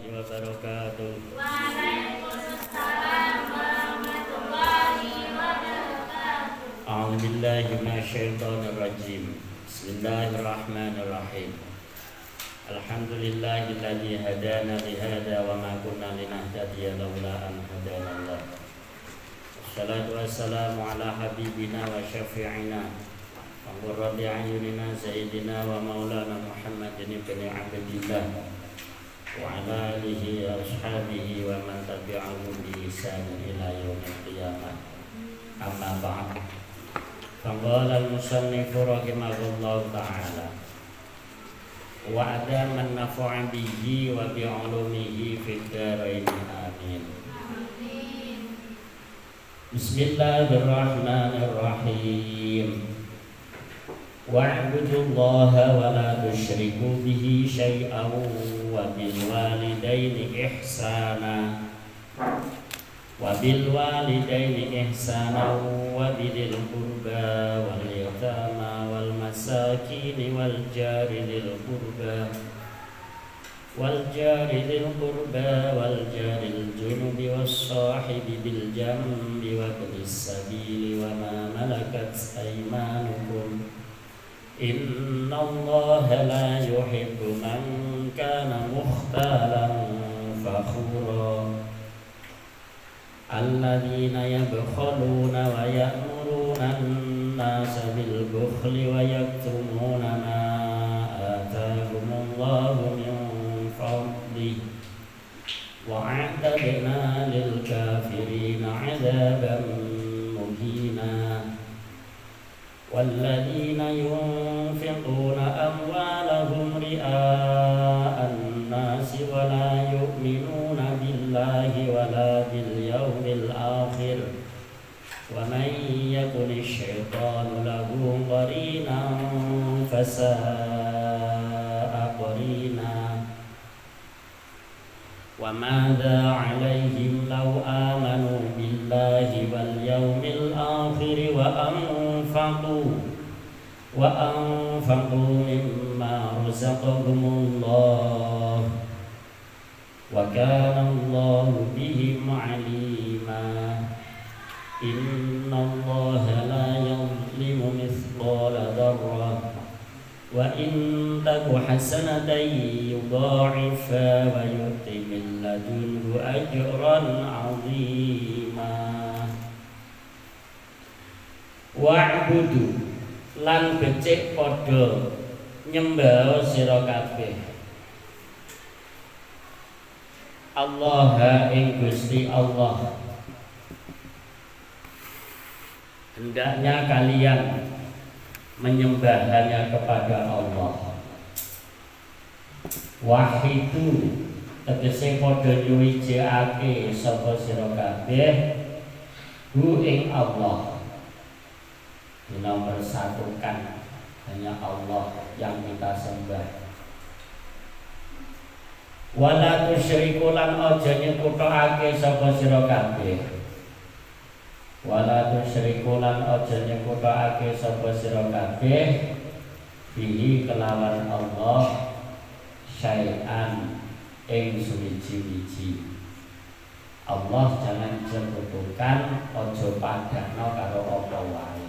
wabarakatuh. Waalaikumsalam warahmatullahi wabarakatuh. A'udzubillahi minasyaitonirrajim. Bismillahirrahmanirrahim. Alhamdulillahilladzi hadana lihada wa ma kunna linahtadiya laula an hadanallah. Wassalatu wassalamu ala habibina wa syafi'ina wa qurrati a'yunina sayyidina wa maulana Muhammadin ibn Abdillah wa ala alihi wa ashabihi wa man tabi'ahum bi ihsan ila yaumil qiyamah. Amma ba'd. Faqala al-musannif rahimahullah ta'ala wa adaman nafa'a bihi wa bi 'ulumihi fid dharain amin. Bismillahirrahmanirrahim. Wa'budullaha wa la tusyriku bihi syai'an wa bil walidaini ihsana wa bil walidaini ihsana wa bidil qurba wal yatama wal masakin wal jari lil qurba wal jari lil qurba wal jari al junubi was sahibi bil jambi wa ibnis sabili wa ma malakat aymanukum innallaha la yuhibbu man kana mukhtalan fakhura alladzina yabkhuluna wa ya'muruna an-nasa bil bukhli wa yaktumuna ma atahumullahu min fadlihi wa a'tadna lil kafirina 'adzaban muhina والذين ينفقون أموالهم رئاء الناس ولا يؤمنون بالله ولا باليوم الآخر ومن يكن الشيطان له قرينا فساء قرينا وماذا عليهم لو آمنوا بالله واليوم الآخر وأنفقوا مما رزقهم الله وكان الله بهم عليما إن الله لا يظلم مثقال ذرة وإن تك حسنة يضاعفها ويؤت من لدنه أجرا عظيما. Wa'budu lan becik padha nyembah sira kabeh Allah ing Gusti Allah. Hendaknya kalian menyembah hanya kepada Allah. Wahidu tegese padha nyuwijake sapa sira kabeh hu ing Allah. Mempersatukan hanya Allah yang kita sembah. Wala tusyriku lan aja nyekutake sapa sira kabeh. Wala tusyriku lan aja nyekutake sapa sira kabeh bihi kelawan Allah syai'an ing suwiji-wiji. Allah jangan disekutukan, aja padakno karo apa wae.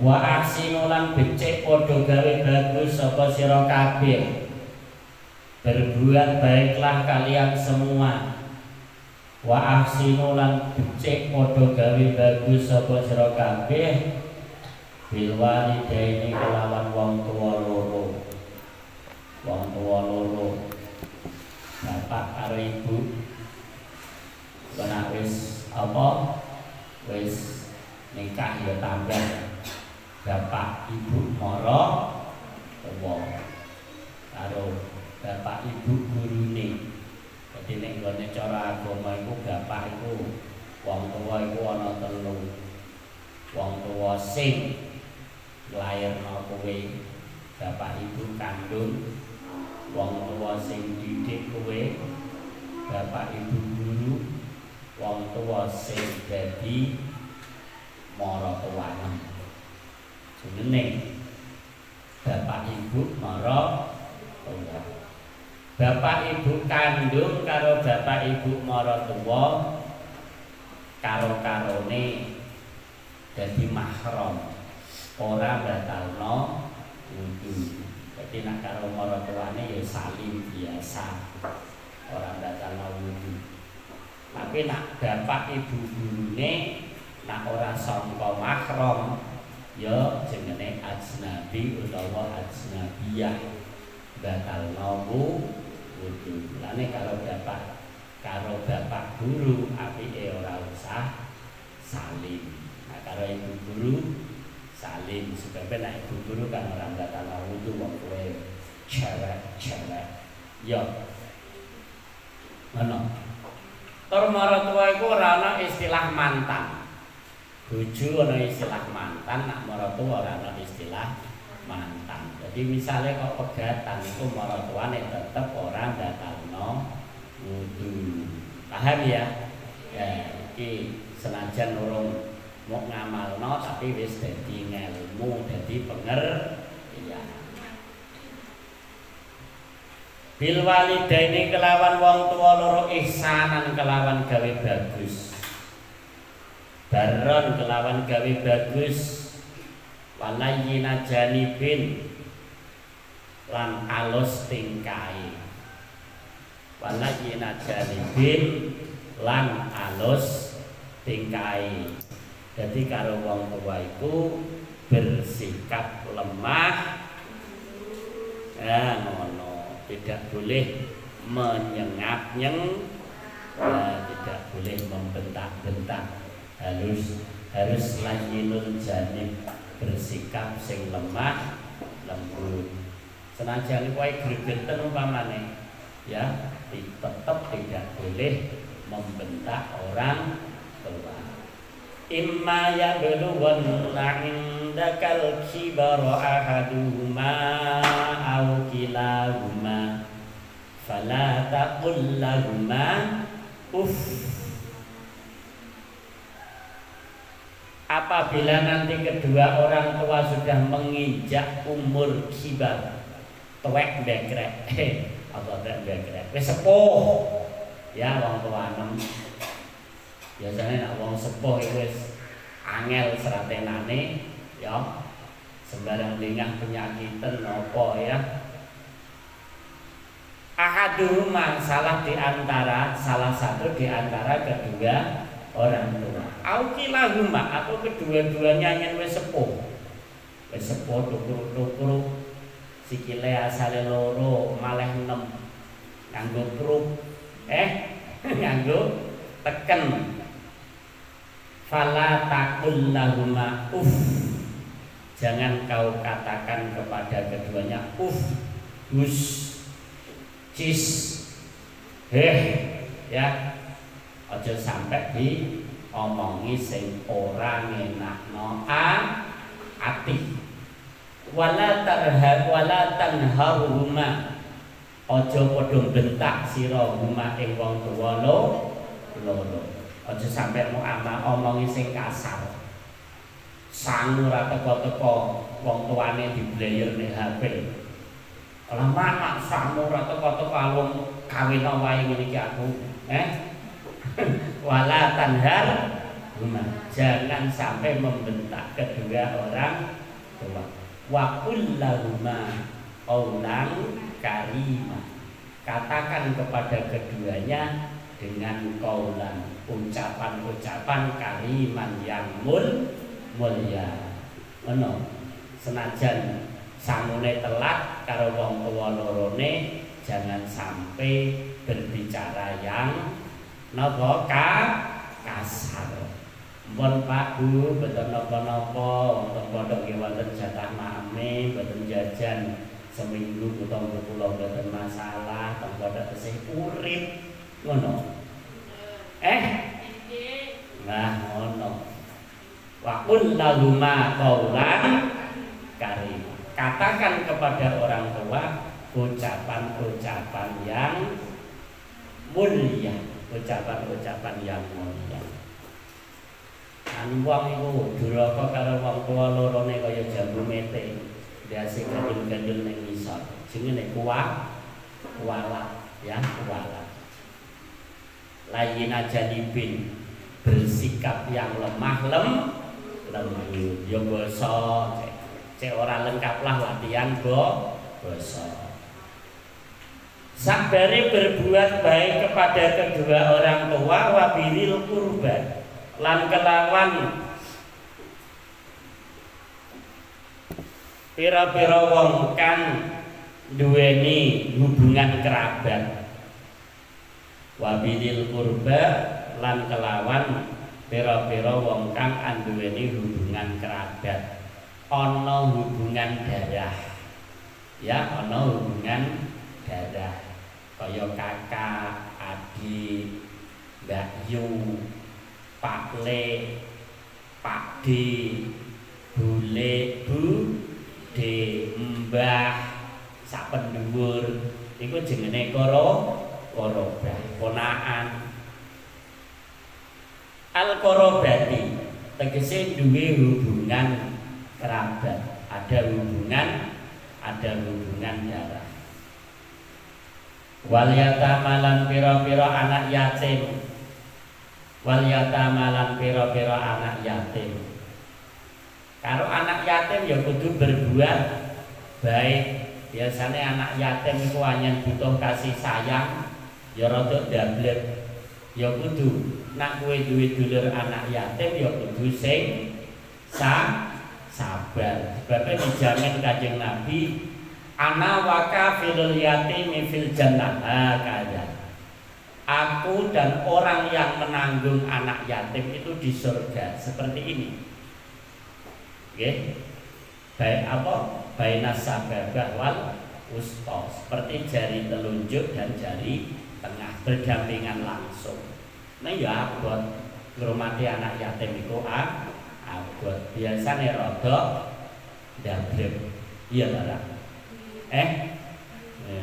Wa ahsinu lan becik padha gawe bagus sapa sira kabeh. Berbuat baiklah kalian semua. Wa ahsinu lan becik padha gawe bagus sapa sira kabeh bil walidaini kelawan wong tuwa loro. Wong tuwa loro. Bapak karo ibu. Nek wis apa? Wis nikah ya tambah. Bapak ibu mara tuwa karo bapak ibu gurune. Dadi nek nggone cara agama iku bapak iku wong tuwa iku ana telu. Wong tuwa sing lairno kowe, bapak ibu kandung. Wong tuwa sing didik kowe, bapak ibu guru. Wong tuwa sing dadi mara tuane. Jenenge bapak ibu mara Allah. bapak ibu kandung karo bapak ibu maratuwa karo-karone dadi mahram ora batalno wudu. Dadi nek karo maratuwane ya salim biasa ora batalno wudu. Tapi nek bapak ibu gurune nek ora sangka mahram ya jenenge ajnabi utawa ajnabiyah batalno wudu. Lane karo bapak guru apike ora usah salim. Nah karo ibu guru salim sebab nek ibu guru kan ora batalno wudu wong kowe cewek. Ya. Ngono. Tur maratuwa iku ora ana istilah mantan. Bojo ana istilah mantan, nak maratuwa ora ana istilah mantan. Jadi misalnya kok pegatan itu maratuwane tetep ora batalno wudu. Paham ya? Ya, iki senajan urung mau ngamalno tapi wis dadi ngelmu, dadi pengertian. Bil walidaini kelawan wong tuwa loro ihsanan kelawan gawe bagus. Baron kelawan gawe bagus. Walayina janibin lan alus tingkai. Walayina janibin lan alus tingkai. Jadi karo wong tua iku bersikap lemah, ngono, tidak boleh menyengat-nyeng, tidak boleh membentak-bentak, harus layyinul janib, bersikap sing lemah lembut. Senajan kowe gregeten umpamane, ya tetap tidak boleh membentak orang tua. Imma yablughanna 'indakal kibara ahaduhuma aw kilahuma fala taqul lahumā uff. Apabila nanti kedua orang tua sudah menginjak umur kibar, tuwek bekrek, apa bekrek, wis sepuh, ya wong tua enem. Biasanya nak wong sepuh itu wis angel seratenane, ya sembarang lingah penyakitan nopo ya. Ahaduhuma salah satu di antara kedua orang tua. Aukilahuma atau kedua-duanya yang wis sepuh tukur sikile asale loro maleh 6 nganggo kruk nganggo teken. Fala taqul lahumā uff. Jangan kau katakan kepada keduanya uff, hus, cis, ya. Aja sampai diomongi sing ora ngenakno ati. Wala tanharhuma. Aja padha bentak sira huma ing wong tuwa loro. Aja sampai mau omongi sing kasar. Sangu ra teko-teko wong tuane diblayerne HP. Lah mak sangu ra teko-teko wong kawin wae ngene iki aku. Wala tanhar huma. Jangan sampai membentak kedua orang tua. Wa qul lahumā qaulan karimah. Katakan kepada keduanya dengan qaulan, ucapan-ucapan kariman yang mulia. Ngono. Senajan sangune telat karo wong tuwa lorone, jangan sampai berbicara yang napa kasar. Mpun Pak Bu, mboten napa-napa, wonten pondok nggih wonten jatah mame, mboten jajan seminggu utawa 10 mboten masalah, teng pondok tesih urip. Ngono. Nah, ngono. Wa qul lahumā qaulan karim. Katakan kepada orang tua ucapan-ucapan yang mulia, ucapan-ucapan yang mulia. Anu wong iku duraka karo wong tua lorone kaya jambu mete, biasa gandul-gandul ning ngisor. Jenenge kualat ya, kualat. Layyina janibin, bersikap yang lemah lembut. Ya basa cek ora lengkap lah latihan basa. Sabari berbuat baik kepada kedua orang tua wabilil qurba lan kelawan pira-pira wong kang duweni hubungan kerabat. Wabilil qurba lan kelawan pira-pira wong kang anduweni hubungan kerabat. Ana hubungan darah. Ya, ana hubungan darah. Kaya kakak, adik, Mbak Yu, Pak Le, Pak D, Bule, Bu De, Mbah, sak pendhuwur iku jenenge qarabah, ponakan. Al-qarabati tegese duwe hubungan kerabat, ada hubungan darah. Wal yatama lan pira-pira anak yatim. Wal yatama lan pira-pira anak yatim. Karo anak yatim ya kudu berbuat baik. Biasanya anak yatim iku hanya butuh kasih sayang, ya rada dablek. Ya kudu nak kowe duwe dulur anak yatim ya kudu sing sabar. Sebabnya dijamin Kanjeng Nabi, ana wa kafilul yatimi fil jannah hakada. Aku dan orang yang menanggung anak yatim itu di surga seperti ini. Nggih. Baik apa? Bainas sababah wal wusta, seperti jari telunjuk dan jari tengah berdampingan langsung. Nah ya abot ngurmati anak yatim iku abot. Biasane rada ndablek. Iya ta?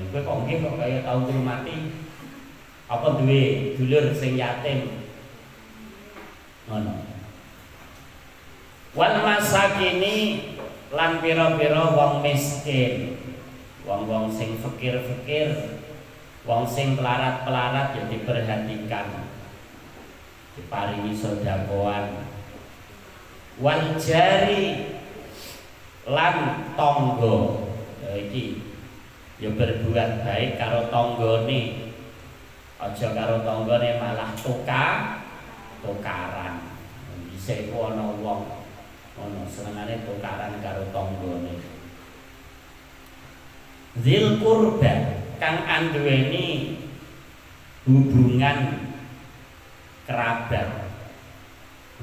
Kowe kok nggih kok kaya tau ngurmati apa duwe dulur sing yatim. Ngono. Wal masakini lan pira-pira wong miskin, wong-wong sing fakir-fakir, wong sing pelarat-pelarat ya diperhatikan, diparingi sedekahan. Wal jari lan tangga, ya iki ya berbuat baik karo tanggane, aja karo tanggane malah tukaran. Dhisik ana wong ono senengane tukaran karo tanggane. Zil qurba kang anduweni hubungan kerabat.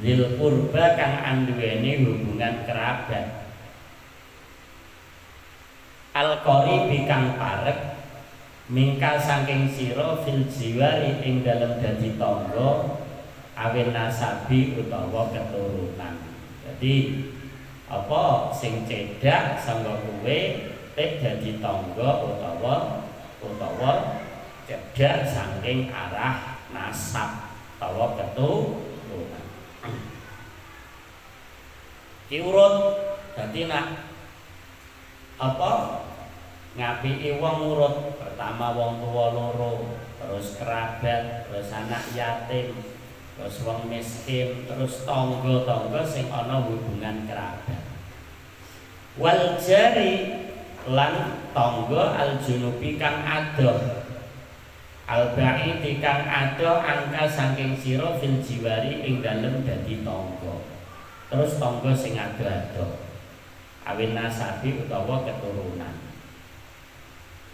Zil qurba kang anduweni hubungan kerabat. Al-qaribi kang parek mingka saking sira fil jiwari ing dalem dadi tangga awin nasabi utawa keturunan. Jadi apa sing cedak sangga kowe dadi tangga utawa cedak saking arah nasab utawa keturunan. Kiurut dadi nak apa ngapiki wong urut, pertama wong tuwa loro, terus kerabat, terus anak yatim, terus wong miskin, terus tangga-tangga sing ana hubungan kerabat. Wal jari lan tangga al junubi kang adoh, al ba'idi kang adoh angka saking sira fil jiwari ing dalem dadi tangga. Terus tangga sing adoh-adoh awin nasabi utawa keturunan.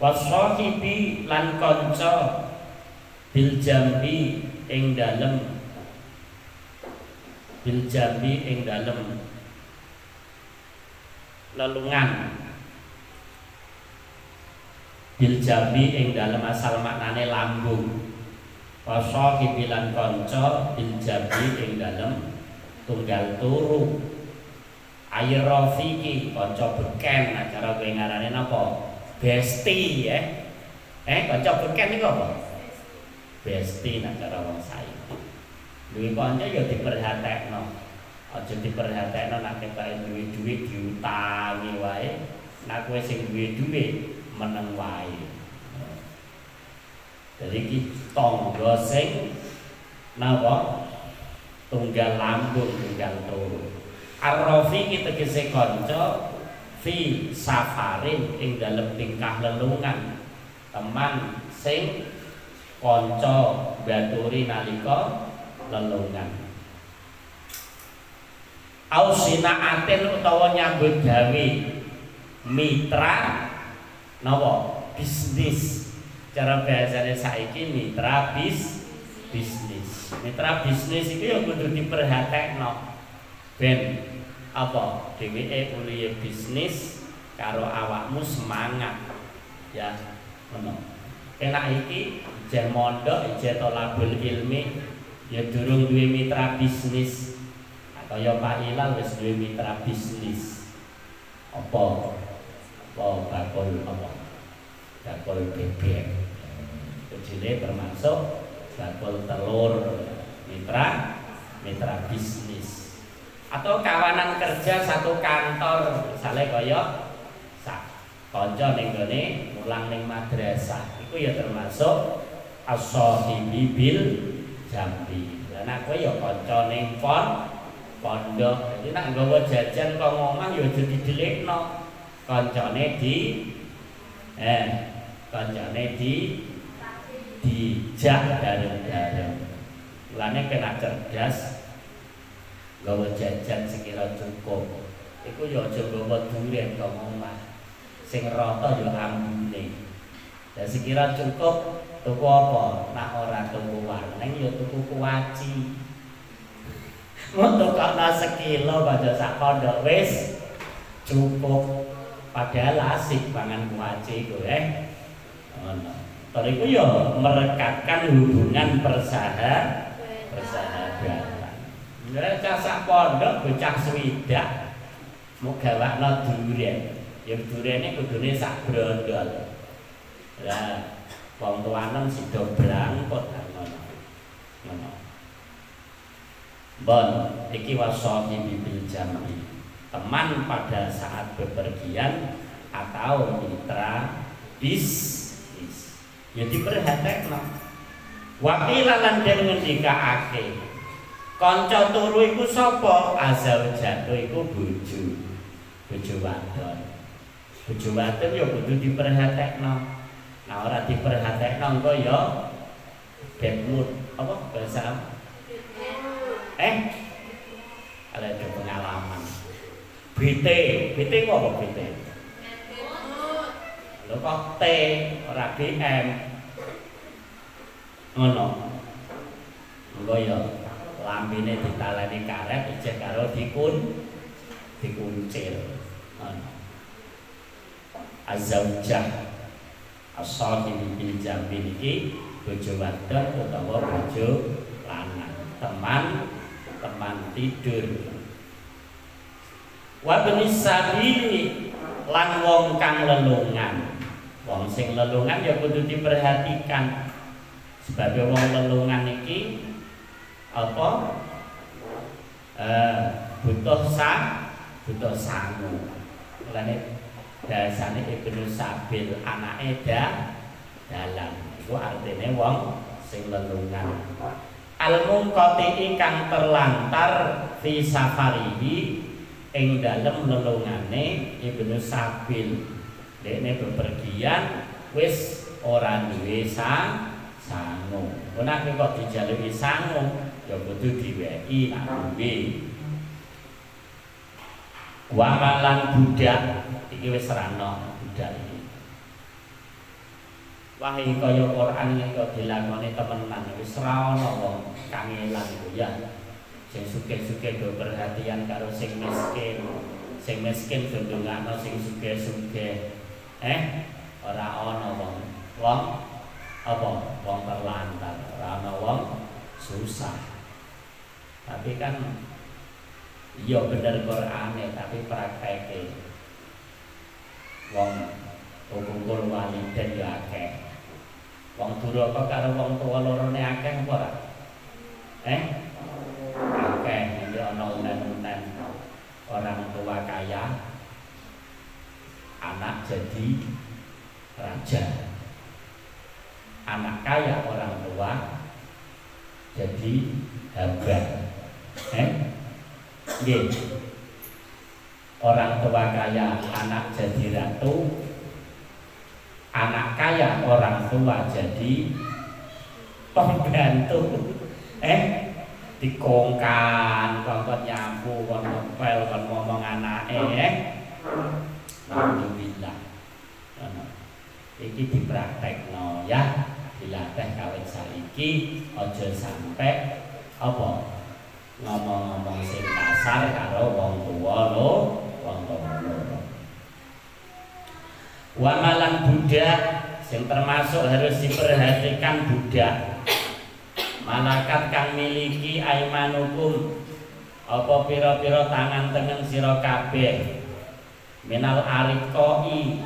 Wasahibi lan kanca bil jambi ing dalem lelungan. Bil jambi ing dalem asal maknane lambung. Wasahibi lan kanca bil jambi ing dalem tunggal turu. Ayo rafiki kanca beken, acara kowe ngarane napa? Besti ya. Kanca beken niku apa? Besti nek cara wong saiki. Duwe kanca ya diperhatekno. Aja diperhatekno nek ketahe duwe dhuwit diutangi wae. Nek kowe sing duwe dhuwit meneng wae. Jadi iki tangga sing napa tunggal lambung tunggal turu. Ar-rafiqi tegese kanca fi safarin ing dalem tingkah lelungan, teman sing kanca baturi nalika lelungan. Ausinaatin utawa nyambut gawe mitra napa bisnis. Cara bahasane saiki mitra bisnis. Mitra bisnis iki ya kudu diperhatekno. Ben apa dheweke kuliah bisnis karo awakmu semangat. Ya, ngono. Enak iki ijeh mondok, ijeh tolabul ilmi ya durung duwe mitra bisnis. Kaya Pak Ilal wis duwe mitra bisnis. Apa bakul apa? Bakul bebek. Kecile termasuk bakul telur mitra bisnis. Atau kawanan kerja satu kantor, misalnya kaya kanca ning gone mulang ning madrasah. Iku ya termasuk as-sahibi bil jambi. Lah nek kowe ya kanca ning pondok. Jadi nek nggawa jajan kok ngomong ya aja didelikno. Kancane dijak bareng-bareng. Mulane kena cerdas. Nggawa jajan sekira cukup. Iku ya aja nggawa duren kok ngomong. Sing rata ya ambune. Dan sekira cukup tuku apa? Nak ora tuku warneng ya tuku kuaci. Untuk kana sekilo pada sak pondok wis cukup. Padahal asik pangan kuaci iku ngono. Kalau iku ya merekatkan hubungan persahabatan. Mereka sak pondok bocah swidak mau gawakno duren. Ya durene kudune sak brondol. Lah wong tuanem sida blangkut ngono. Bon, iki wasohi bil jambi. Teman pada saat bepergian atau mitra bisnis. Ya diperhatekno. Wakila lan den ngendikaake. Kanca turu iku sapa? Azaujatu iku bojo. Bojo wadon. Bojo wadon ya kudu diperhatekno. Nah ora diperhatekno engko ya bad mood. Apa bahasa? Ada pengalaman. BT kok apa BT? Lho kok T ora BM. Ngono. Engko ya lambene ditaleni karet ijeh karo dikuncil. Ngono. Azaujah as-sahibi bil jambi iki bojo wadon utawa bojo lanang. Teman tidur. Wa benis sabili lan wong kang lelungan. Wong sing lelungan ya kudu diperhatikan. Sebagai wong lelungan iki apa? Butuh sangu. Mulane dasane Ibnu Sabil anake dalan. Iku artine wong sing lelungan. Al-munqati kang terlantar fi safarihi ing dalem lelungane Ibnu Sabil. Dekne bepergian wis ora duwe sangu. Nek kok dijaluki sangu ya kudu diwehi nak duwe. Wa malan budak iki wis rano budak iki. Wah iki kaya Quran iki kok dilakoni temenan wis ra ono wong kangelan iku ya. Sing sugih-sugih do perhatian karo sing miskin. Sing miskin do ndongakno sing sugih-sugih. Ora ono wong apa? Wong terlantar, ora ono wong susah. Tapi kan iya bener Qur'ane tapi prakteke wong hukum waliden ya akeh. Wong duraka karo wong tuwa lorone akeh apa ora? Akeh nek ana unen-unen orang tua kaya anak jadi raja. anak kaya orang tua jadi hebat. Orang tua kaya anak jadi ratu, anak kaya orang tua jadi pembantu. Dikongkan, kongkon nyapu, kon ngepel, kon ngomong anake. Alhamdulillah. Iki dipraktekno ya, dilatih kawit saiki aja sampe apa ngomong-ngomong sing kasar karo wong tuwa lho, wong tuwa lho. Wa malan budak sing termasuk harus diperhatikan budak. Malakat kang miliki aimanukum apa pira-pira tangan tengen sira kabeh. Minal ariqoi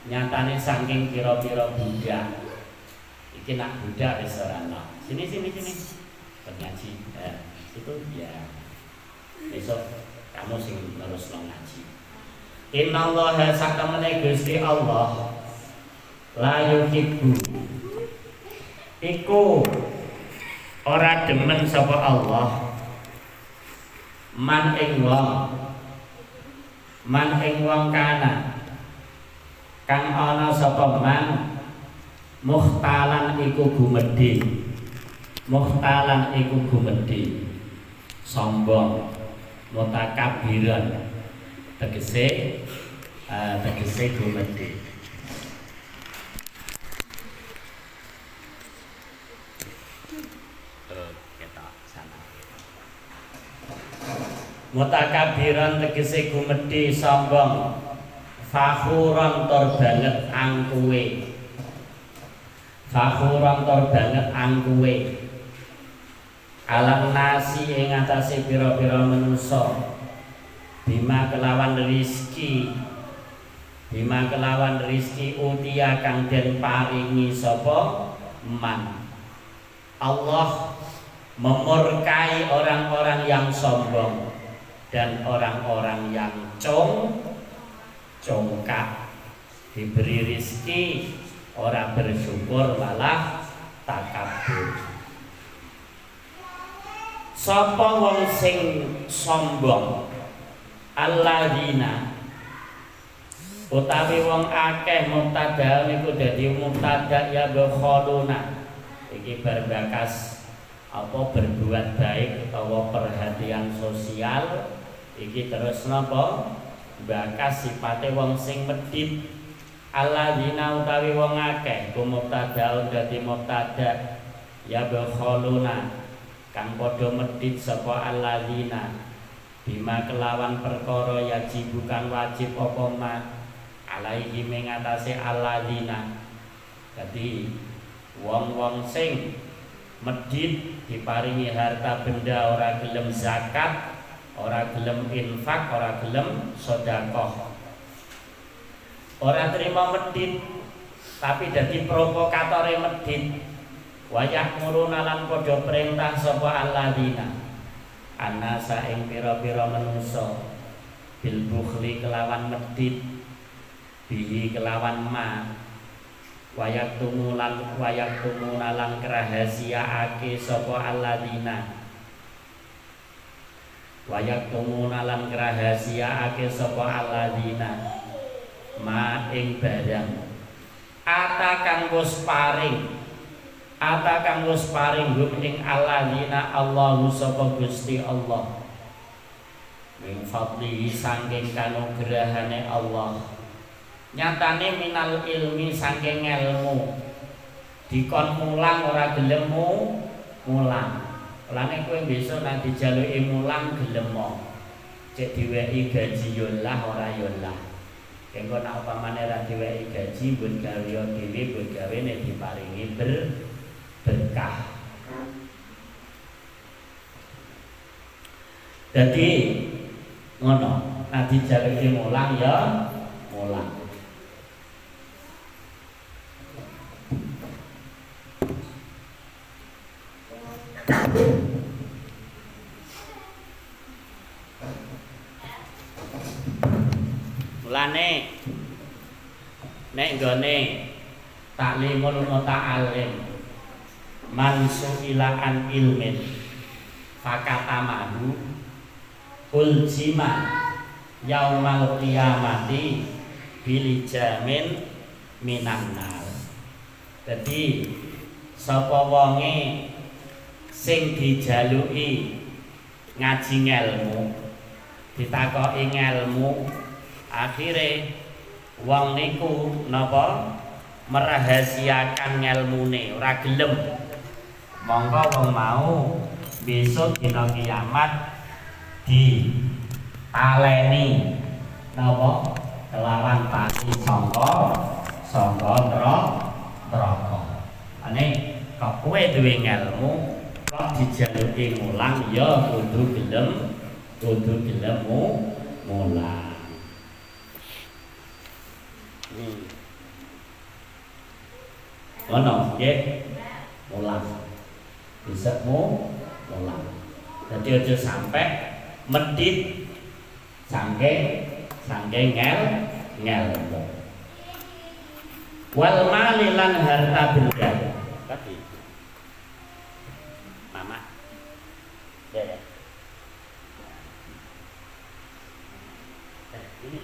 nyatane saking pira-pira budak. Iki nak budak wis ora ana. Sini ngaji. Itu ya. Besok kamu sing terus ngaji. Innallaha sakamane Gusti Allah la yuhibbu. Iku ora demen sapa Allah man ing wong kana kang ana sapa man mukhtalan iku gumedhe sombong mutakabiran tegese gumedhe. Mutakabiran tegese gumedhe sombong, fakhuran tor banget angkuwe, alam nasi ing atase pira-pira manusa, bima kelawan rizki utia kang den paringi sapa man. Allah memurkai orang-orang yang sombong dan orang-orang yang congkak. Diberi rizki orang bersyukur malah takabur. Sapa wong sing sombong? Alladzina utawi wong akeh mubtada niku dadi mubtada ya bakhaluna. Iki berbakas apa berbuat baik utawa perhatian sosial. Iki terus napa bakas sipate wong sing medhit. Alladzina utawi wong akeh mubtada dadi mubtada ya bakhaluna kang padha medhit sapa alladzina bima kelawan perkara yajib bukan wajib apa ma alaihi ing atase alladzina. Dadi wong-wong sing medhit diparingi harta benda ora gelem zakat, ora gelem infak, ora gelem sedekah, ora terima medhit tapi dadi provokatore medhit. Wayah muruna lan padha perintah sapa alladzina annasa ing pira-pira manungsa bil bukhli kelawan medhit bihi kelawan ma wayak tumulan kerahasiaake sapa alladzina ma ing barang ata kang wis paring hum ing alladzina Allahu sapa Gusti Allah min fadlihi saking kanugrahane Allah. Nyatane minal ilmi saking ilmu dikon mulang ora gelem mulang. Lane kowe besok nek dijaluki mulang gelem mo. Cek diweki gaji yo lah ora yo lah. Engko nek upamane ra diweki gaji mbun gawe dhewe mbun gawe nek diparingi berkah. Jadi ngono, nek dijaluki mulang ya mulang. Mulane nek nggone Ta'limul muta'allim mansu'ila an ilmin fakatamahu uljima yaumal qiyamati bilijamin minan nar. Dadi sapa wonge sing dijaluki ngaji ngelmu, ditakoki ngelmu, akhire wong niku napa merahasiakan ngelmune, ora gelem. Monggo wong mau besok dina kiamat ditaleni napa kelawan pati sangka neraka. Ane kok kowe duwe ngelmu kok dijaluki mulang ya kudu gelem mulang. Ono nggih mulang. Bisa mulang. Dadi aja sampai medhit sangke ngelmu. Wal mali lan harta benda. Tadi. Mama. Ya. Ini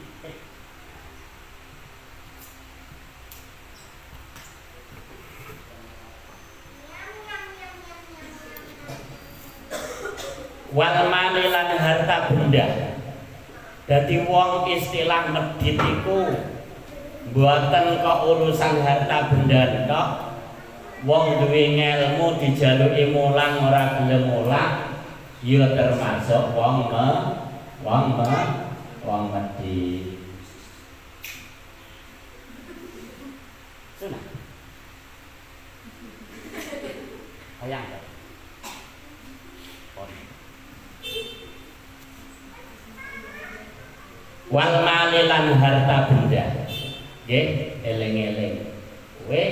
wal mali lan harta benda. Dadi wong istilah medhit iku mboten kok urusan harta benda tok. Wong duwe ngelmu dijaluki mulang ora gelem mulang ya termasuk wong medhit. Sunah. Hayang. Wal mali lan harta benda. Nggih, eling-eling. Kowe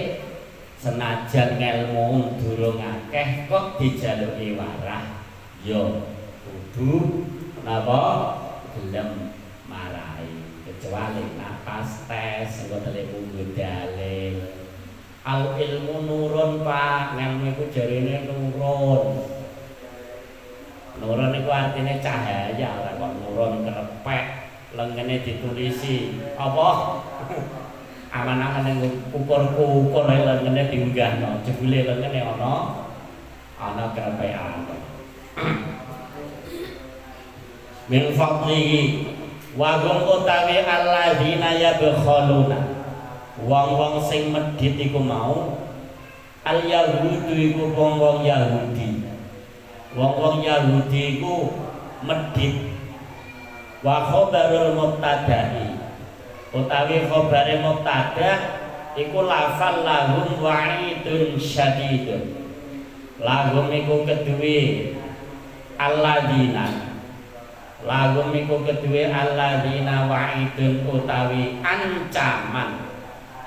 senajan ngelmu durung akeh kok dijaluki warah, ya kudu napa gelem marai. Kecuali napas tes engko telepon dalil. Al ilmu nurun Pak, ngelmu iku jarine nurun. Nurun iku artine cahaya, ora kok nurun kerepek. Lengene ditulisi apa? Aman-aman yang ukur-ukur lengene diunggahno, jebule lengene ana kerepekan. Min fadlihi wa hum utawi alladzina yabkhaluna. Wong-wong sing medhit iku mau al yahudu iku wong-wong Yahudi. Wong-wong Yahudi iku medhit. Wa khabarul mubtada'i utawi khabare mubtada iku lafal lahum wa'idun syadidun. Lahum iku keduwe alladzina. Lahum iku keduwe alladzina wa'idun utawi ancaman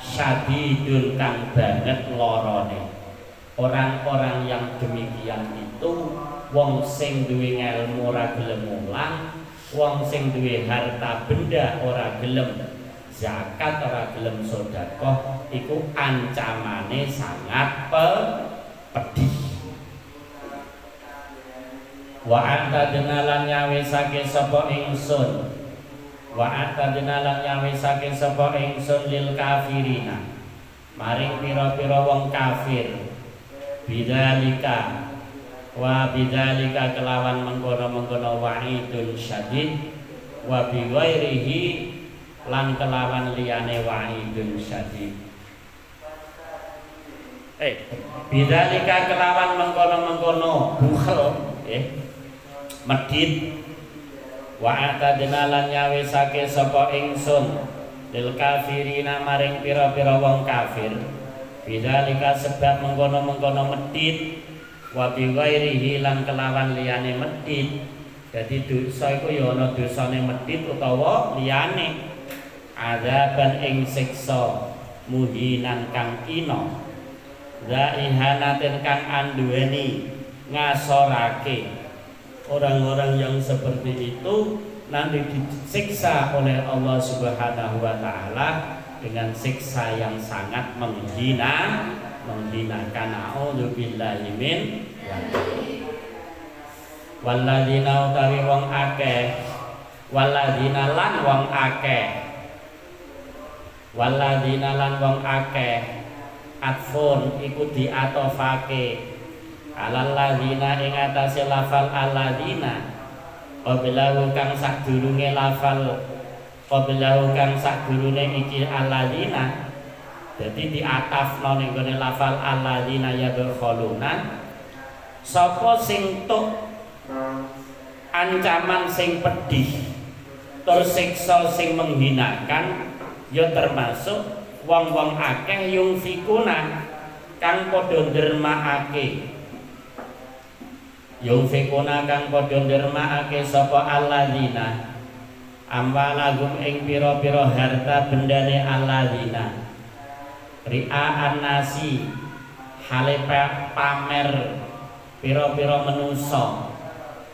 syadidun kang banget lorone. Orang-orang yang demikian itu wong sing duwe ilmu ora gelem mulang, wong sing duwe harta benda ora gelem zakat, ora gelem sedekah, iku ancamane sangat pedih. Wa atadna lan nyawisake sapa ingsun, wa atadna lan nyawisake sapa ingsun lil kafirina maring pira-pira wong kafir bidzalika wa bidzalika kelawan mengkono-mengkono wa'idun syadid wa biwairihi lan kelawan liyane wa'idun syadid. Bidzalika kelawan mengkono-mengkono bukhel medhit wa atadna lan nyawisake sapa ingsun lil kafirina maring pira-pira wong kafir bidzalika sebab mengkono-mengkono medhit wa bi ghairihi lan kelawan liyane medhit. Dadi dosa iku ya ana dosane medhit utawa liyane. Adzaban ing siksa muhinan kang ina, zaihanatin kang anduweni ngasorake. Orang-orang yang seperti itu nanti disiksa oleh Allah Subhanahu wa taala dengan siksa yang sangat menghinakan. A'udzubillahi min walladzina utawi wong akeh, walladzina lan wong akeh, walladzina lan wong akeh, atfun iku diatofake alal ladzina ing atase lafal alladzina qablahu kang sadurunge lafal qablahu kang sadurunge iki alladzina, dadi diatafno ning gone lafal alladzina yadkhuluna. Sapa sing tuk ancaman sing pedih tur siksa sing menghinakan, ya termasuk wong-wong akeh yung fikuna kang padha ndermakake, yung fikuna kang padha ndermakake sapa alladzina amwalagum ing pira-pira harta bendane alladzina ri'aan nasi hale pamer pira-pira manusa.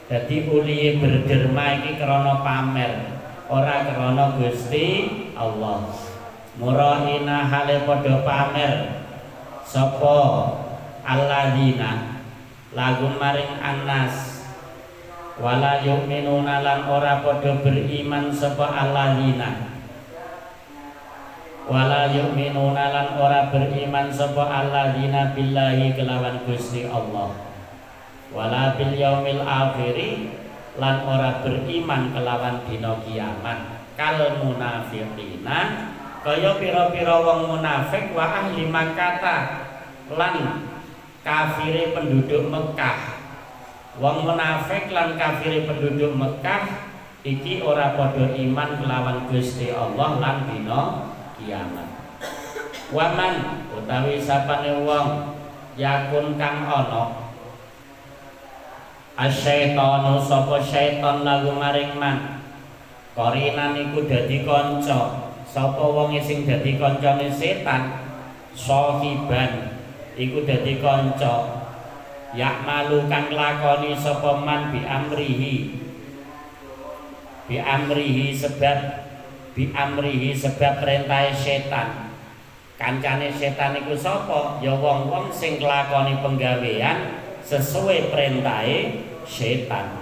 Dadi ulihe berderma iki krana pamer, ora krana Gusti Allah. Muraina hale padha pamer sapa alladzina lagum maring annas, wala yu'minuna lan ora padha beriman sapa alladzina, wala yu'minuna lan ora beriman sapa alladzina billahi kelawan Gusti Allah, wala bil yaumil akhiri lan ora beriman kelawan dina kiamat. Kal munafiqina kaya pira-pira wong munafik, wa ahli Makkah lan kafire penduduk Mekah. Wong munafik lan kafire penduduk Mekah iki ora padha iman kelawan Gusti Allah lan dina kiamat. Waman utawi sapane wong yakun kang ana asyaitanu sapa syaitan lagu maring man korinan iku dadi kanca. Sapa wong sing dadi kancane setan, sahiban iku dadi kanca, yakmalu kang lakoni sapa man bi amrihi sebab perintahe setan. Kancane setan iku sapa? Ya wong-wong sing lakoni penggawean sesuai perintahe setan.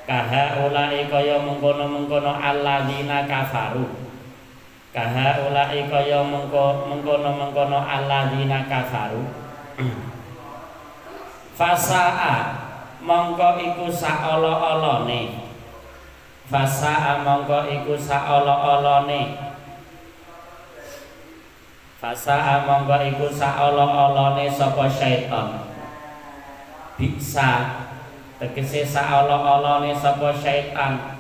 Kaha ulai kaya mengkono-mengkono alladzina kafaru, kaha ulai kaya mengkono-mengkono alladzina kafaru. Fasa'a mongko iku saolo-olone, fasa'a mongko iku saolo-olone, fasa'a mongko iku saolo-olone sapa syaitan. Bisa tegese saolo-olone sapa syaitan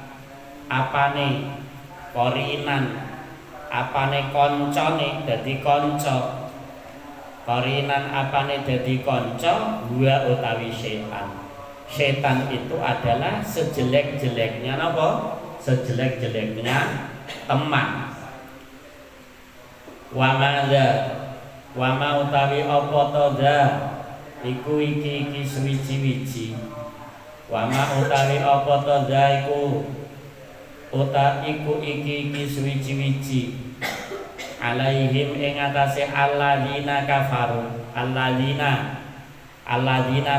apane korinan, apane koncone dadi kanca, korinan apane dadi kanca, wa utawi setan. Setan itu adalah sejelek-jeleknya napa? Sejelek-jeleknya teman. Wa madza wa ma utawi apa to dza iku iki suwiji-wiji. Wa ma utawi apa to dza iku iki suwiji-wiji. Alaihim ing atase alladzina kafaru, alladzina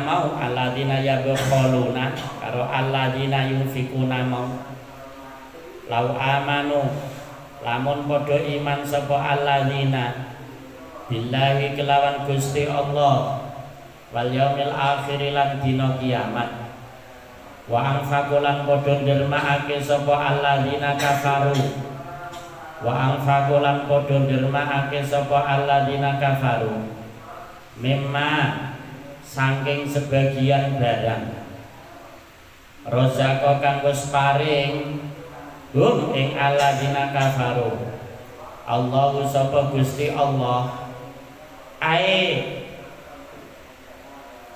mau alladzina yabkhuluna karo alladzina yunfikuna mau. Lau amanu lamun padha iman sapa alladzina billahi kelawan Gusti Allah wal yaumil akhir lan dina kiamat, wa anfaqulan padha ndermakake sapa alladzina kafaru, wa anfaqulan padha ndermakake sapa alladzina kafaru mimma saking sebagian barang rozaqo kang wis paring hum ing alladzina kafaru Allahu sapa Gusti Allah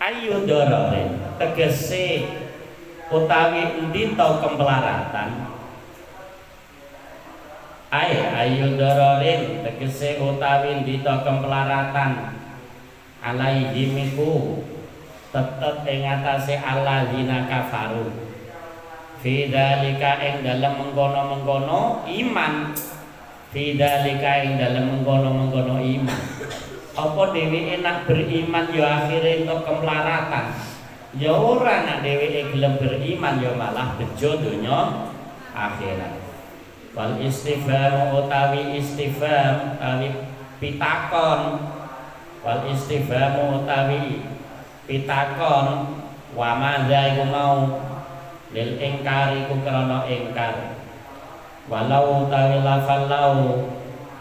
ayu dorore tegese utawi endi to kemlaratan, ayu dororin tegese utawi endi to kemlaratan alaihim iku tetep ing atase alladzina kafaru fi dzalika ing dalem mengkono-mengkono iman, fi dzalika ing dalem mengkono-mengkono iman. Apa dheweke nak beriman ya akhire entuk kemlaratan. Ya ora nak dheweke gelem beriman ya malah bejo donya akhirat. Wal istifham utawi istifham utawi pitakon. Wal istifham utawi pitakon wa madza iku mau lil ingkari ku krana ingkar. Walau utawi lafal lau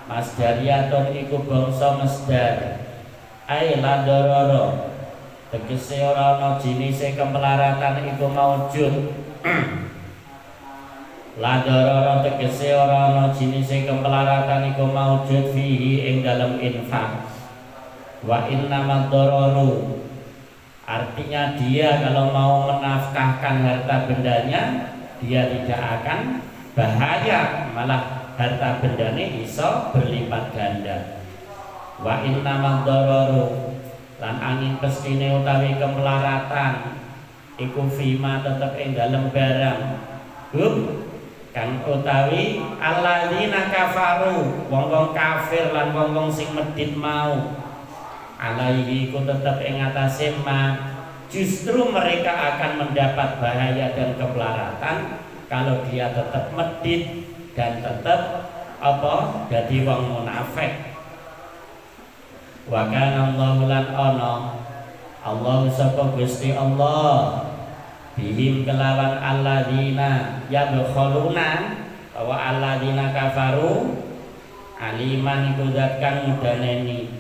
masdariyatun iku bangsa masdar ai la dororo tegese ora ana jinise kemelaratan iku maujud la dororo tegese ora ana jinise kemelaratan iku maujud fihi ing dalem infak wa innamal dororu artinya dia kalau mau menafkahkan harta bendanya dia tidak akan bahaya, malah harta bendanya iso berlipat ganda. Wa innamal dororu lan angin pestine utawi kemelaratan iku fima tetep ing dalem barang kang utawi alladzina kafaru wong-wong kafir lan wong-wong sing medhit mau alaihi iku tetep ing atase ma justru mereka akan mendapat bahaya dan kemelaratan kalau dia tetap medit dan tetap apa jadi wong munafik. Wa kana Allahu lan ana Allah sapa Gusti Allah bihim kelawan alladzina yadkhuluna wa alladzina kafaru aliman iku zat kang mudaneni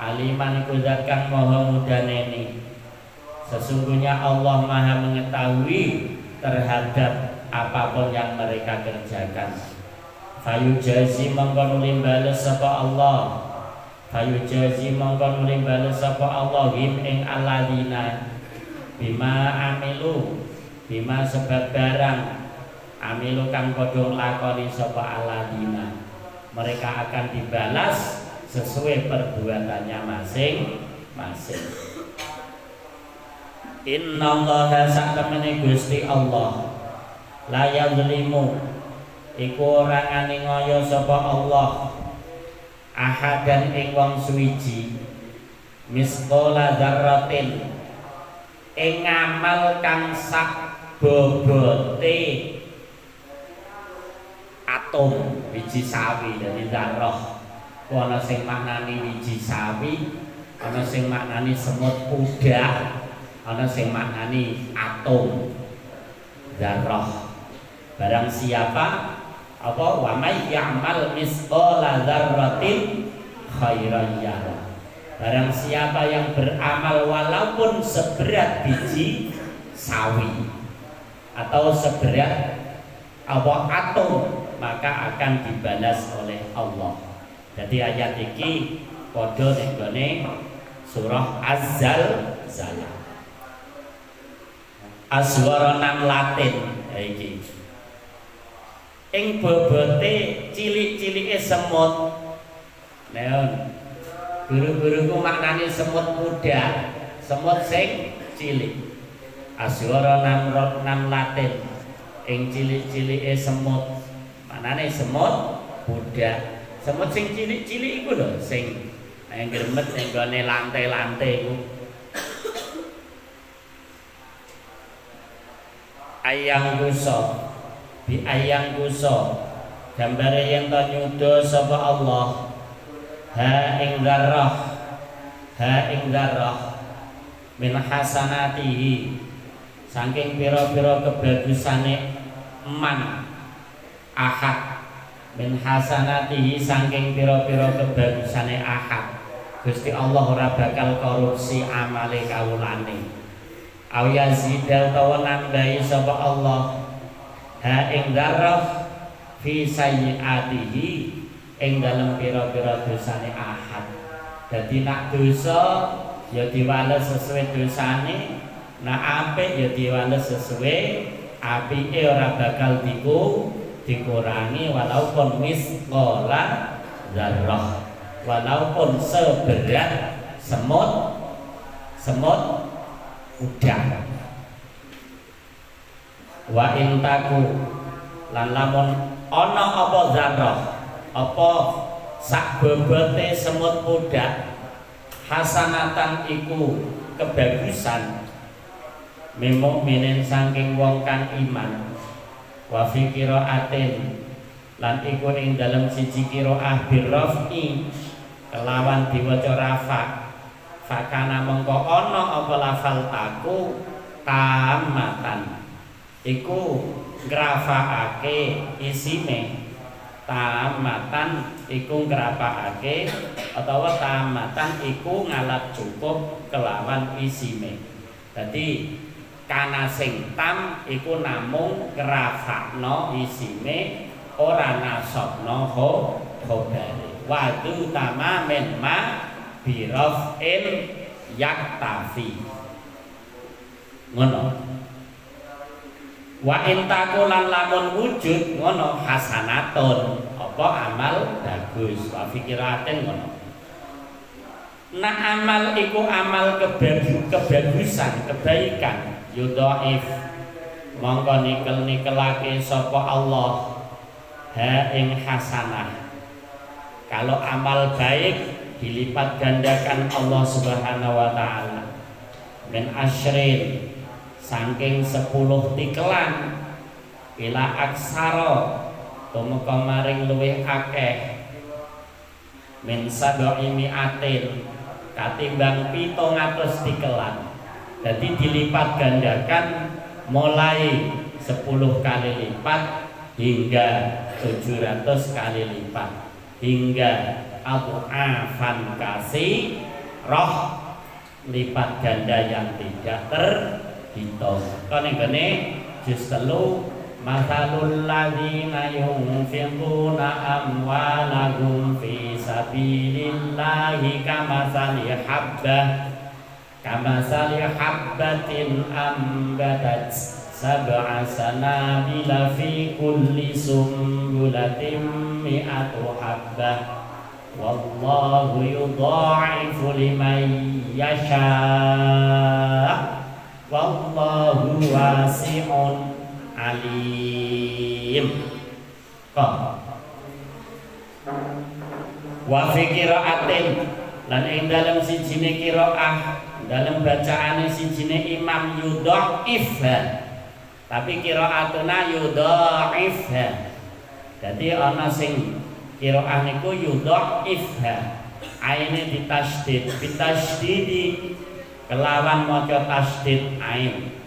aliman iku zat kang maha mudaneni sesungguhnya Allah maha mengetahui terhadap apapun yang mereka kerjakan. Fayujazi mongko nuli bales sapa Allah. Fayujazi mongko nuli bales sapa Allah him ing alladzina bima amilu bima sebab barang amilu kang padha lakoni sapa alladzina. Mereka akan dibalas sesuai perbuatannya masing-masing. Innallaha satemene Gusti Allah la yadzlimu iku ora nganiaya sapa Allah ahadan ing wong suwiji misqala dzarratin ing amal kang sak bobote atom wiji sawi dari dzarrah. Ana sing maknani wiji sawi, ana sing maknani semut kuda, ana sing maknani atom dzarrah. Barang siapa apa wa may ya'mal misqala dzarratin khairan yarah. Barang siapa yang beramal walaupun seberat biji sawi atau seberat apa atom maka akan dibalas oleh Allah. Jadi ayat iki padha ning surah Az-Zalzalah. Aswara namlatin iki ing bobote cilik-cilike semut. Neon. Guru-guruku maknane semut muda, semut sing cilik. Aswara namlatin ing cilik-cilike semut. Maknane semut muda. Semut sing cilik-cilik iku lho sing nang gremet ning gone lantai-lantai iku. Ayang guso bi ayang guso gambare yen to nyuda sapa Allah ha ing dzarrah min hasanatihi saking pira-pira kebagusane man ahad min hasanatihi saking pira-pira kebagusane ahad Gusti Allah ora bakal korupsi amale kawulane aw yazidal tawa nambahi sapa Allah ha ing dzarrah fi sayyiatihi ing dalem pira-pira dosane ahad. Dadi nak dosa ya diwales sesuai dosane, nak apik ya diwales sesuai apike ora bakal dikurangi walaupun misqala dzarrah. Walaupun seberat semut udang. Wa intaku lan lamun ana apa dzarrah apa sak bobote semut pudak hasanatan iku kebagusan mimukminin saking wong kang iman wa fi qiraatin lan iku ing dalem siji qiraah birrafi kelawan diwaca rafa fakana mengko ana apa lafal taku tamatan iku ngrafaake isine tamatan iku ngrapaake utawa tamatan iku ngalap cukup kelawan isine. Dadi kana sing tam iku namung ngrafakno isine ora nasabno khabare. Wadu tamamen ma birafin yaktafi. Ngono. Wa intakulan lamun wujud ngono hasanatun apa amal bagus wa fikiratin ngono. Nah amal iku amal kebagusan kebaikan yudhaif mongko nikelake sapa Allah ha ing hasanah. Kalau amal baik dilipat gandakan Allah Subhanahu wa taala min asyrin saking 10 tikelan ila aksara tumeka maring luwih akeh min sab'i mi'atin katimbang 700 tikelan. Jadi dilipat gandakan mulai 10 kali lipat hingga 700 kali lipat hingga adhafan kasih roh lipat ganda yang tidak terhitung. Kene juz 3 masalul ladzina yunfiquna amwalahum fi sabilillahi kamasali habbatin ambatat sab'a sanabila fi kulli sumbulatin mi'atu habbah wallahu yudha'ifu liman yasha' wallahu wasi'un alim. Kok wa fi qiraatin lan ing dalem sijine qiraah dalem bacaane sijine imam yudhaif tapi qiraatuna yudhaif. Dadi ana sing qiraah niku yudhaif aine ditasydid bitasydidi kelawan maca tasydid ain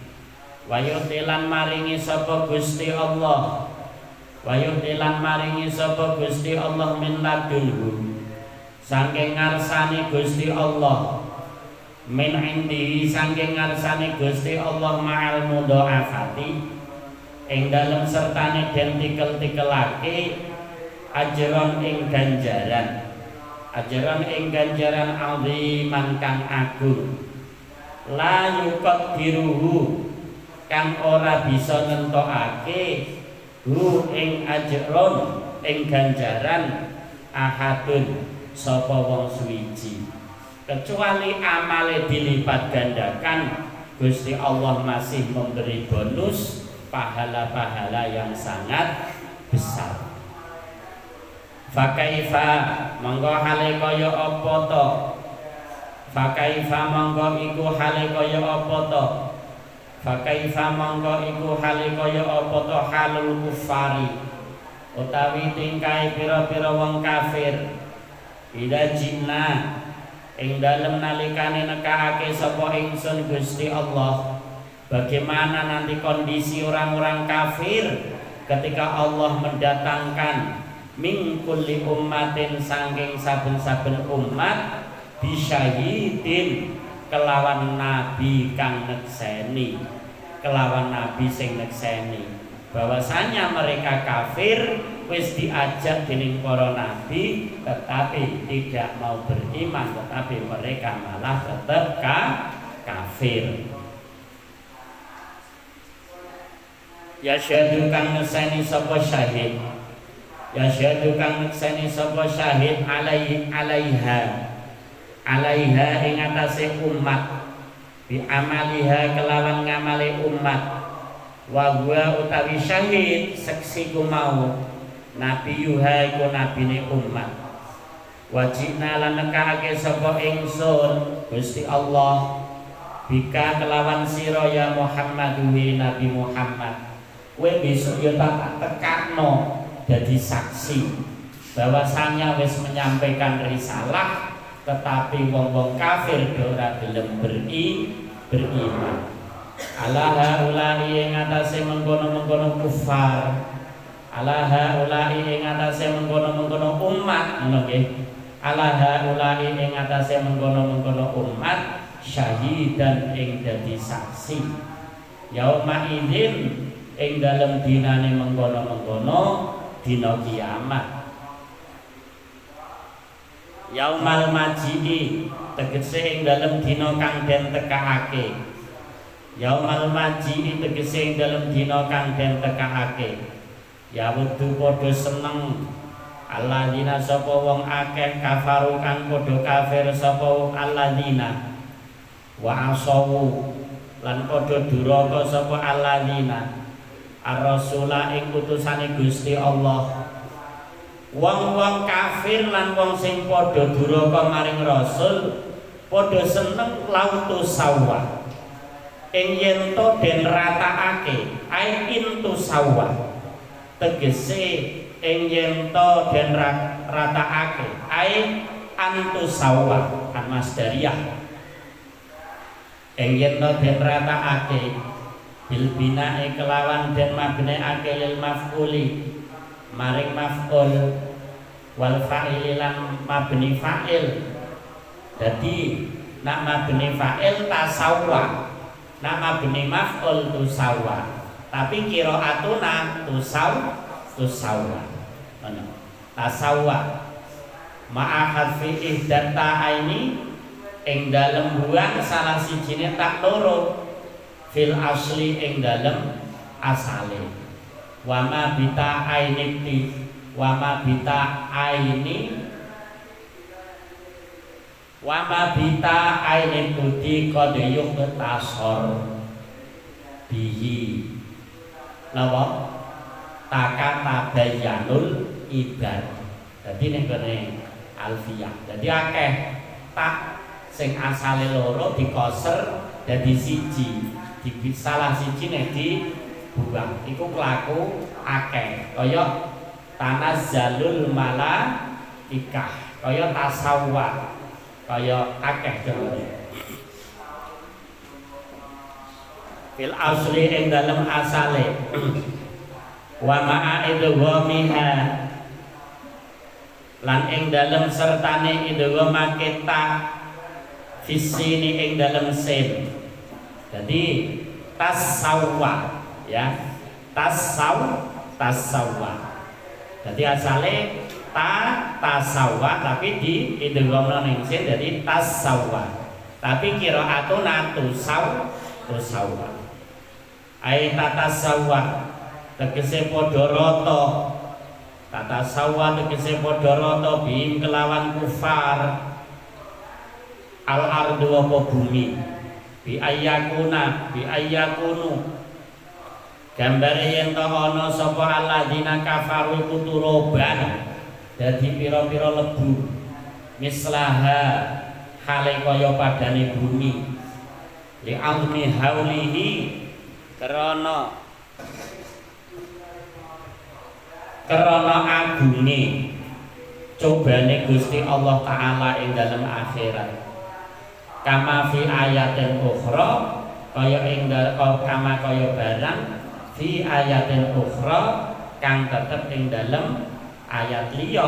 wayutilan maringi sapa Gusti Allah wayutilan maringi sapa Gusti Allah min ladunhu saking ngarsane Gusti Allah min indi saking ngarsane Gusti Allah ma'al mudhaafati ing dalem sertane den tikel-tikelake ajron ing ganjaran aziman kang agung la yuqaddiruhu kang ora bisa nentokake hu ing ajron ing ganjaran ahadun sapa wong suwiji kecuali amale dilipat gandakan Gusti Allah masih memberi bonus pahala-pahala yang sangat besar. Fakaifa monggo hale kaya apa to fakaifa monggo iku hale kaya apa to fakaifa monggo iku hale kaya apa to halul kufari utawi tingkai pira-pira wong kafir ida jinna ing dalem nalikane nekake sapa ingsun Gusti Allah. Bagaimana nanti kondisi orang-orang kafir ketika Allah mendatangkan min kulli ummatin saking saben-saben umat bisyahidin kelawan nabi kang nekseni kelawan nabi sing nekseni bahwasanya mereka kafir wis diajak dening para nabi tetapi tidak mau beriman tetapi mereka malah tetap kafir. Ya syahdu kang nekseni sapa syahid ya syahdu kang nekseni sapa syahid alaiha ing atase umat bi amaliha kelawan ngamali umat wa huwa utawi syahid seksi ku mau nabi yuha iku nabine umat wajibna lan nekake sapa ingsun Gusti Allah bika kelawan sira ya Muhammad Nabi Muhammad kowe besok ya tak tekakno dadi saksi bahwasanya wis menyampaikan risalah tetapi wong-wong kafir ora gelem beriman. Ala haula'i ing atase mengkono-mengkono kufar. Ala haula'i ing atase mengkono-mengkono umat, ngono nggih. Ala haula'i ing atase mengkono-mengkono umat syahidan ing dadi saksi. Yauma idzin ing dalem dinane mengkono-mengkono dina kiamat. Yaumal maji'i tegese ing dalem dina kang den tekakake. Yaumal maji'i tegese ing dalem dina kang den tekakake. Ya wedhu padha seneng alladzina sapa wong akeh kafaru kang padha kafir sapa alladzina wa asawu lan padha duraka sapa alladzina ar-rasula ing utusane Gusti Allah. Wong-wong kafir lan wong sing padha duraka maring rasul padha seneng lautu sawah ing yen to den ratakake ai intu sawah tegese ing yen to den ratakake ai antu sawah an masdariyah ing yen to den ratakake bil binae kelawan den mabneake lil maf'uli maring maf'ul wal fa'il lan mabni fa'il. Dadi nak mabni fa'il tasawwa, nak mabni maf'ul tusawwa. Tapi qiraatuna tusawwa. Ngono. Tasawwa. Ma'a hadfi ihdata aini ing dalem buang salah sijine tak loro fil asli ing dalem asale. Wama bita ainiti wama bita aini wama bita aini budi kodeyuk tasor bihi napa takata bayanul ibad. Jadi ning kene alfiyah dadi akeh tak sing asale loro dikoser dadi siji salah sijine di buang iku kelaku akeh kaya tanazzalul malaikah kaya tasawwa kaya akeh jenenge fil asli ing dalem asale wa ma'a idghamiha lan ing dalem sertane idghamake ta fisini ing dalem sin jadi tasawwa ya tasawwa jadi asale tasawwa tapi di idghamna ning sin jadi tasawwa tapi qiraatuna tusawwa ai tatasawwa tegese padha rata tatasawwa tegese padha rata bim kelawan kufar al ardu apa bumi bi ayyakunu gambare yen to ana sapa alladzina kafaru iku turoban dadi pira-pira lebu mislaha hale kaya padane bumi li almi haulihi krana agunge cobane Gusti Allah taala ing dalem akhirat kama fi ayatin ukhra kaya ing kama kaya barang fi ayatin ukhra kang tetep ing dalem ayat liya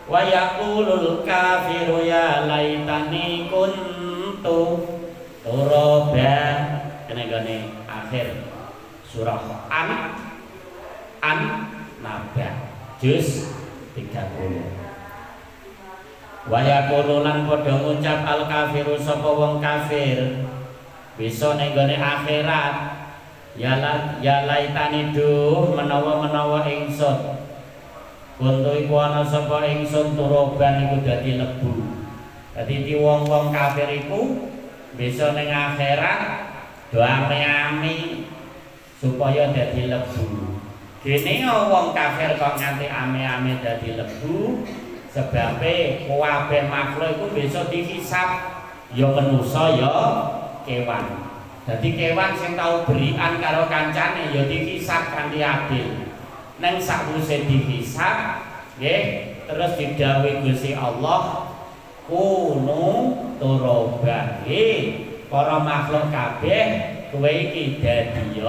wa yaqulul kafiru ya laitani kuntu turaba kene akhir surah an naba juz 30 wa yaqulu lan padha ngucap al kafiru sapa wong kafir bisa ning gone akhirat ya laitani duh menawa ingsun kuntu iku ana sapa ingsun turoban iku dadi lebu. Dadi di wong-wong kafir iku bisa ning akhirat do ame-ame supaya dadi lebu. Dene wong kafir kok nganti ame-ame dadi lebu sebabe kabeh makhluk iku besok dihisab ya manusa ya kewan. Dadi kewan sing tau berikan karo kancane ya dihisab kanthi adil. Neng sakwise dihisab nggih terus didhawuhi Gusti Allah kunu turobahe para makhluk kabeh kowe iki dadi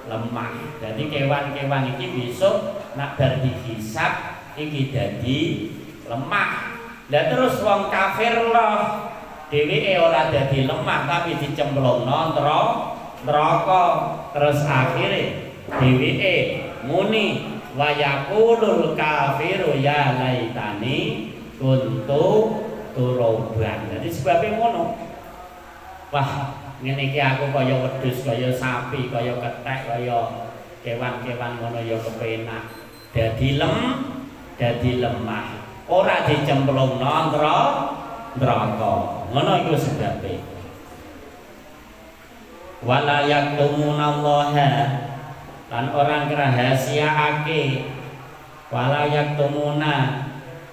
lemah. Jadi kewan-kewan iki besok nak bar dihisab iki dadi lemah. Lah terus wong kafir loh dheweke ora dadi lemah tapi dicemplungno neraka. Terus akhire dheweke muni wa yaqulul kafiru ya laitani kuntu turoban. Jadi sebabnya ngono. Wah, ngene iki aku kaya wedhus, kaya sapi, kaya kethek, kaya kewan-kewan ngono ya kepenak. Dadi lemah. Ora dicemplungno neraka. Ngono iku sebabe. Wala yaktumunallaha lan orang rahasiaake. Wala yaktumuna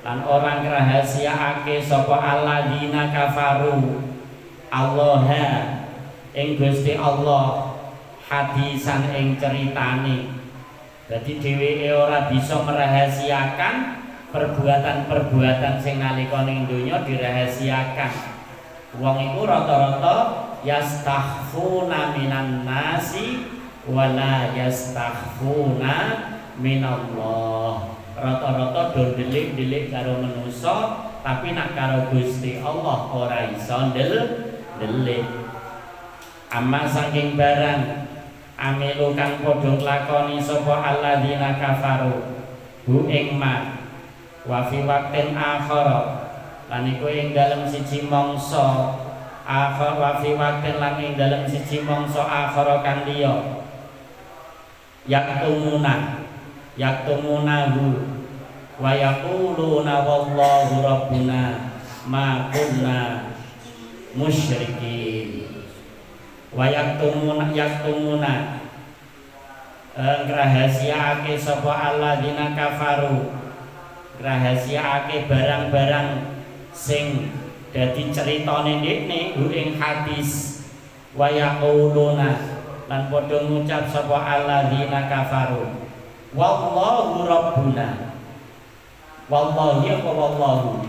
lan orang rahasiaake sapa alladzina kafaru Allah ing Gusti Allah hadisan ing ceritane. Jadi dheweke ora bisa merahasiakan perbuatan-perbuatan sing nalika ning donya dirahasiakan. Wong iku rata-rata yastakhfuna minan nasi wala yastakhfuna minallah. Rata-rata do delik-delik karo manusa tapi nak karo Gusti Allah ora iso delik. Amma saking barang amilu kang padha nglakoni sapa alladzina kafaru hu ing ma wa fi waqtin akhir lan iku ing dalem siji mangsa akhir wa fi waqtin lan ing dalem siji mangsa akhir kang liya yaktumunahu wa yaquluna wallahu rabbuna ma kunna musyrikin. Wa yaktumuna ngrahasiaake sapa alladzina kafaru ngrahasiaake barang-barang sing dadi critane ndekne ing hadis. Wa yaquluna lan padha ngucap sapa alladzina kafaru wallahu rabbuna. Wallahi apa wallahu?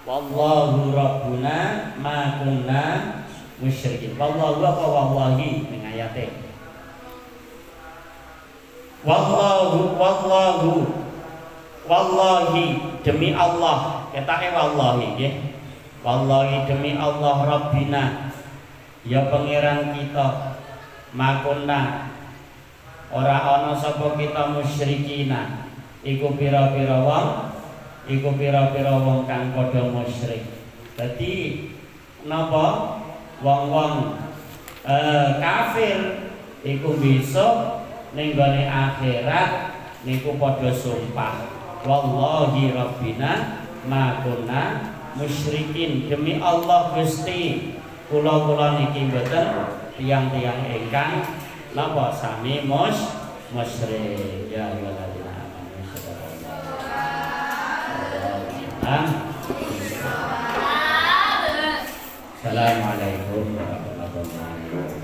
Wallahu rabbuna ma kunna musyrikin. Wallahu apa wallahi ning ayate. Wallahi demi Allah. Ketake wallahi nggih. Wallahi demi Allah rabbina ya pangeran kita makunna ora ana sapa kita musyrikina iku pira-pira wong kang padha musyrik. Dadi napa wong-wong kafir iku besok ning gone akhirat niku padha sumpah wallahi rabbina ma kunna musyrikin. Demi Allah Gusti kula niki mboten tiyang-tiyang ingkang napa sami musyrik. Ya ayyuhalladzina amanu Assalamualaikum warahmatullahi wabarakatuh.